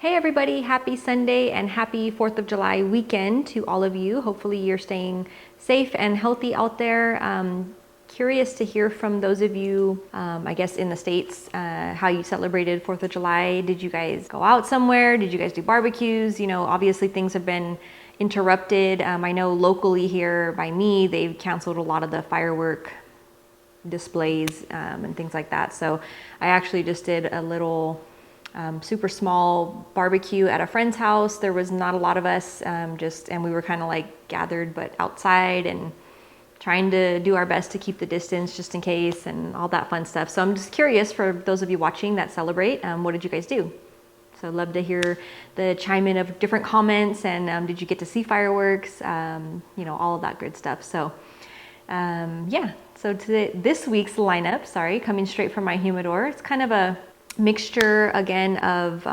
Hey everybody, happy Sunday and happy 4th of July weekend to all of you. Hopefully you're staying safe and healthy out there. Curious to hear from those of you, I guess in the States, how you celebrated 4th of July. Did you guys go out somewhere? Did you guys do barbecues? You know, obviously things have been interrupted. I know locally here by me, they've canceled a lot of the firework displays and things like that. So I actually just did a little super small barbecue at a friend's house. There was not a lot of us, and we were kind of like gathered, but outside and trying to do our best to keep the distance just in case and all that fun stuff. So I'm just curious for those of you watching that celebrate, what did you guys do? So I'd love to hear the chime in of different comments and did you get to see fireworks? You know, all of that good stuff. So yeah, so this week's lineup, coming straight from my humidor, it's kind of a mixture again of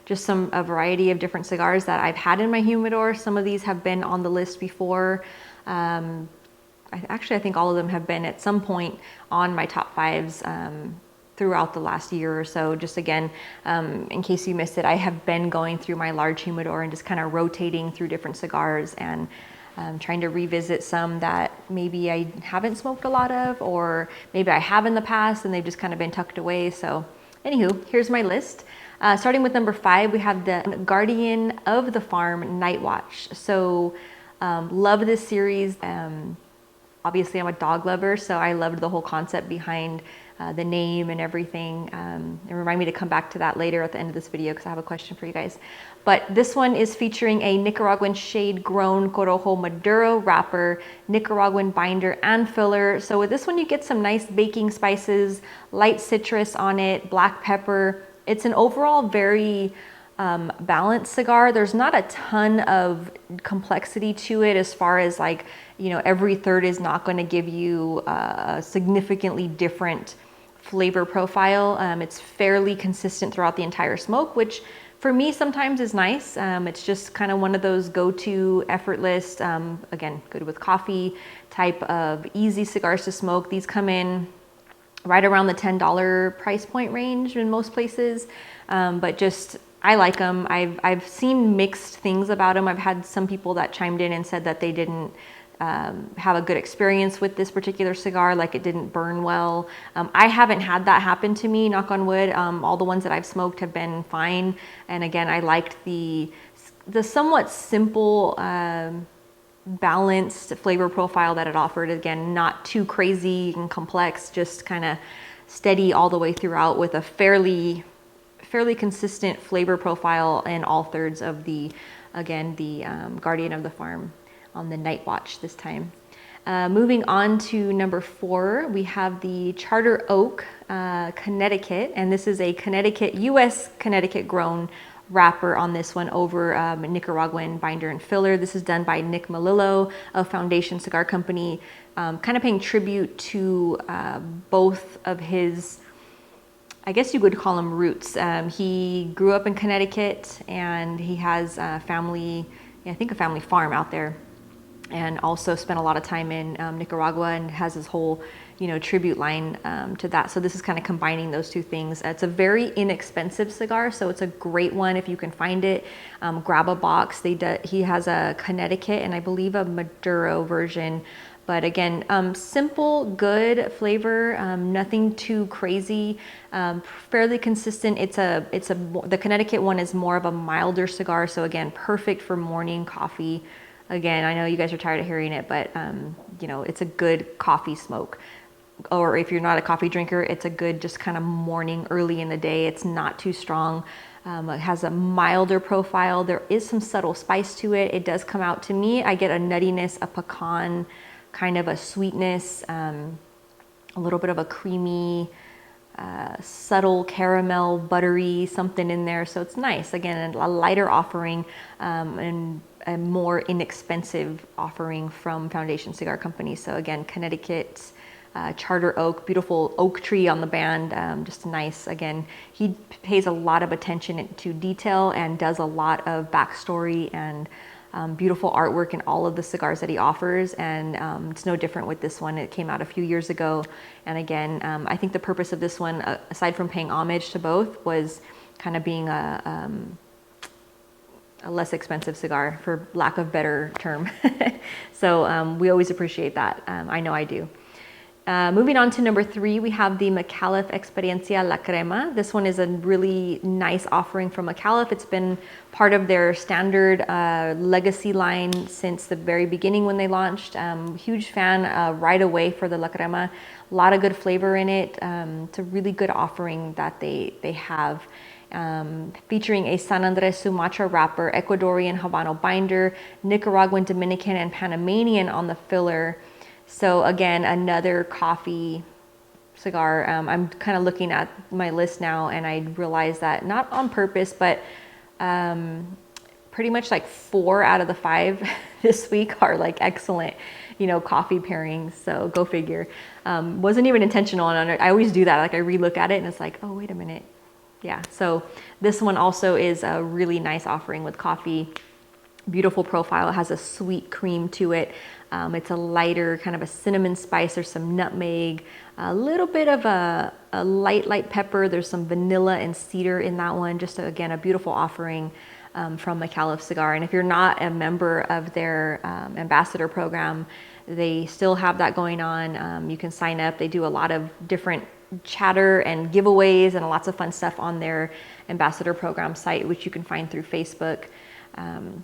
just a variety of different cigars that I've had in my humidor. Some of these have been on the list before. I think all of them have been at some point on my top fives throughout the last year or so. Just again, in case you missed it, I have been going through my large humidor and just kind of rotating through different cigars and trying to revisit some that maybe I haven't smoked a lot of, or maybe I have in the past and they've just kind of been tucked away. So anywho, here's my list. Starting with number 5, we have the Guardian of the Farm Night Watch. So love this series. Obviously I'm a dog lover, so I loved the whole concept behind the name and everything. And remind me to come back to that later at the end of this video because I have a question for you guys. But this one is featuring a Nicaraguan shade grown Corojo Maduro wrapper, Nicaraguan binder and filler. So with this one you get some nice baking spices, light citrus on it, black pepper. It's an overall very balanced cigar. There's not a ton of complexity to it as far as like, you know, every third is not going to give you a significantly different flavor profile. It's fairly consistent throughout the entire smoke, which for me sometimes is nice. It's just kind of one of those go-to effortless, again, good with coffee type of easy cigars to smoke. These come in right around the $10 price point range in most places, but just I like them. I've seen mixed things about them. I've had some people that chimed in and said that they didn't have a good experience with this particular cigar, like it didn't burn well. I haven't had that happen to me, knock on wood. All the ones that I've smoked have been fine. And again, I liked the somewhat simple, balanced flavor profile that it offered. Again, not too crazy and complex, just kind of steady all the way throughout with a fairly consistent flavor profile in all thirds of the Guardian of the Farm on the Night Watch this time. Moving on to number 4, we have the Charter Oak Connecticut, and this is a U.S. Connecticut grown wrapper on this one over Nicaraguan binder and filler. This is done by Nick Melillo of Foundation Cigar Company, kind of paying tribute to both of his, I guess you would call them roots. He grew up in Connecticut and he has a family farm out there, and also spent a lot of time in Nicaragua and has his whole, you know, tribute line to that. So this is kind of combining those two things. It's a very inexpensive cigar, so it's a great one if you can find it. Grab a box. He has a Connecticut and I believe a Maduro version. But again, simple, good flavor, nothing too crazy, fairly consistent. The Connecticut one is more of a milder cigar, so again, perfect for morning coffee. Again, I know you guys are tired of hearing it, but you know, it's a good coffee smoke. Or if you're not a coffee drinker, it's a good just kind of morning, early in the day. It's not too strong. It has a milder profile. There is some subtle spice to it. It does come out, to me, I get a nuttiness, a pecan, kind of a sweetness, a little bit of a creamy, subtle caramel, buttery something in there. So it's nice. Again, a lighter offering and a more inexpensive offering from Foundation Cigar Company. So again, Connecticut, Charter Oak, beautiful oak tree on the band, just nice. Again, he pays a lot of attention to detail and does a lot of backstory and beautiful artwork in all of the cigars that he offers, and it's no different with this one. It came out a few years ago, and again, I think the purpose of this one, aside from paying homage to both, was kind of being a less expensive cigar, for lack of better term. So we always appreciate that. I know I do. Moving on to number 3, we have the Micallef Experiencia La Crema. This one is a really nice offering from Micallef. It's been part of their standard legacy line since the very beginning when they launched. Huge fan right away for the La Crema. A lot of good flavor in it. It's a really good offering that they have. Featuring a San Andres Sumatra wrapper, Ecuadorian Habano binder, Nicaraguan, Dominican, and Panamanian on the filler. So again, another coffee cigar. I'm kind of looking at my list now, and I realize that not on purpose, but pretty much like 4 out of the 5 this week are like excellent, coffee pairings. So go figure. Wasn't even intentional on it. I always do that. Like I relook at it and it's like, oh, wait a minute. Yeah. So this one also is a really nice offering with coffee. Beautiful profile. It has a sweet cream to it. It's a lighter kind of a cinnamon spice. There's some nutmeg, a little bit of a light pepper. There's some vanilla and cedar in that one. Just again, a beautiful offering from Micallef Cigar. And if you're not a member of their ambassador program, they still have that going on. You can sign up. They do a lot of different chatter and giveaways and lots of fun stuff on their ambassador program site, which you can find through Facebook.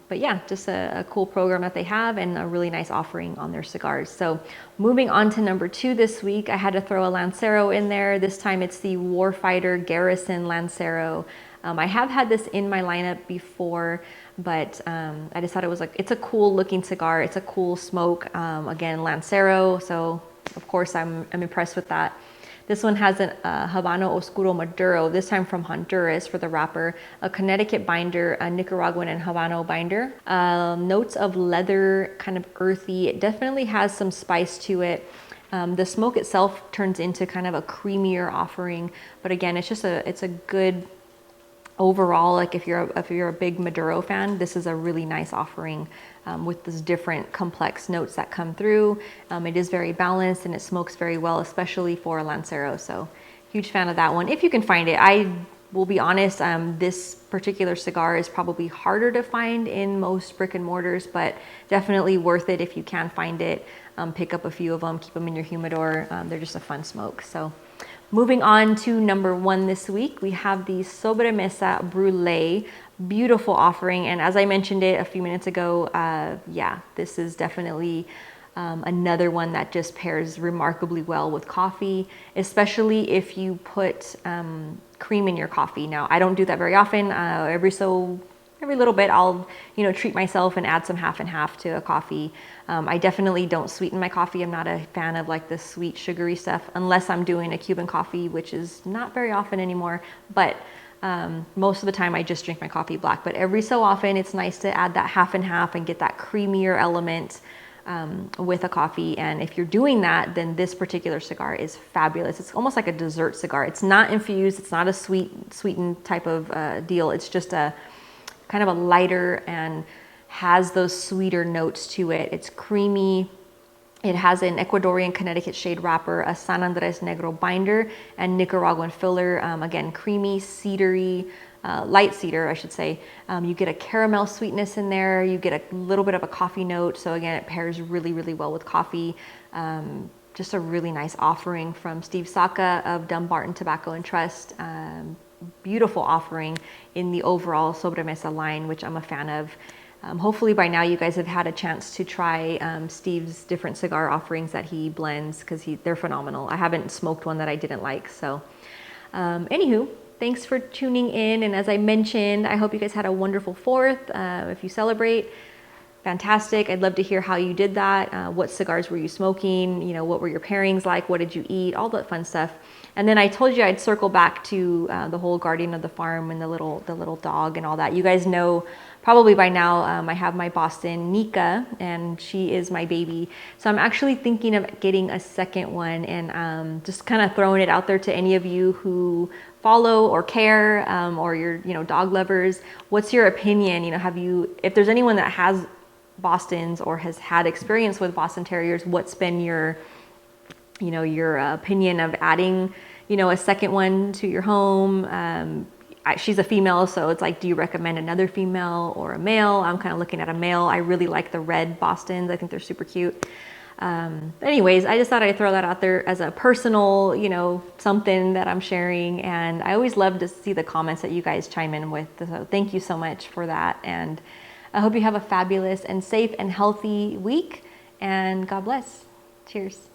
But yeah, just a cool program that they have and a really nice offering on their cigars. So moving on to number 2 this week, I had to throw a Lancero in there. This time it's the Warfighter Garrison Lancero. I have had this in my lineup before, but I just thought it was it's a cool looking cigar. It's a cool smoke. Again, Lancero. So of course I'm impressed with that. This one has a Habano Oscuro Maduro, this time from Honduras for the wrapper, a Connecticut binder, a Nicaraguan and Habano binder. Notes of leather, kind of earthy. It definitely has some spice to it. The smoke itself turns into kind of a creamier offering, but again, it's a good overall. Like if you're a big Maduro fan, this is a really nice offering. With these different complex notes that come through. It is very balanced and it smokes very well, especially for a Lancero. So huge fan of that one. If you can find it, I will be honest, this particular cigar is probably harder to find in most brick and mortars, but definitely worth it if you can find it. Pick up a few of them, keep them in your humidor. They're just a fun smoke. So moving on to number 1 this week, we have the Sobremesa Brulee. Beautiful offering, and as I mentioned it a few minutes ago, yeah, this is definitely another one that just pairs remarkably well with coffee, especially if you put cream in your coffee. Now, I don't do that very often. Every little bit, I'll treat myself and add some half and half to a coffee. I definitely don't sweeten my coffee. I'm not a fan of like the sweet sugary stuff unless I'm doing a Cuban coffee, which is not very often anymore. But most of the time I just drink my coffee black, but every so often it's nice to add that half and half and get that creamier element with a coffee. And if you're doing that, then this particular cigar is fabulous. It's almost like a dessert cigar. It's not infused. It's not a sweetened type of deal. It's just a kind of a lighter and has those sweeter notes to it. It's creamy. It has an Ecuadorian Connecticut shade wrapper, a San Andres Negro binder, and Nicaraguan filler. Again, creamy, cedary, light cedar, I should say. You get a caramel sweetness in there. You get a little bit of a coffee note. So again, it pairs really, really well with coffee. Just a really nice offering from Steve Saka of Dumbarton Tobacco and Trust. Beautiful offering in the overall Sobremesa line, which I'm a fan of. Hopefully by now you guys have had a chance to try Steve's different cigar offerings that he blends, because they're phenomenal. I haven't smoked one that I didn't like. So anywho, thanks for tuning in. And as I mentioned, I hope you guys had a wonderful 4th. If you celebrate, fantastic. I'd love to hear how you did that. What cigars were you smoking? What were your pairings like? What did you eat? All that fun stuff. And then I told you I'd circle back to the whole guardian of the farm and the little dog and all that. You guys know probably by now I have my Boston Nika, and she is my baby. So I'm actually thinking of getting a second one, and just kind of throwing it out there to any of you who follow or care, or you're dog lovers. What's your opinion? If there's anyone that has Bostons or has had experience with Boston Terriers, what's been your opinion of adding, a second one to your home? she's a female, so it's like, do you recommend another female or a male? I'm kind of looking at a male. I really like the red Bostons. I think they're super cute. But anyways, I just thought I'd throw that out there as a personal, you know, something that I'm sharing. And I always love to see the comments that you guys chime in with. So thank you so much for that. And I hope you have a fabulous and safe and healthy week. And God bless. Cheers.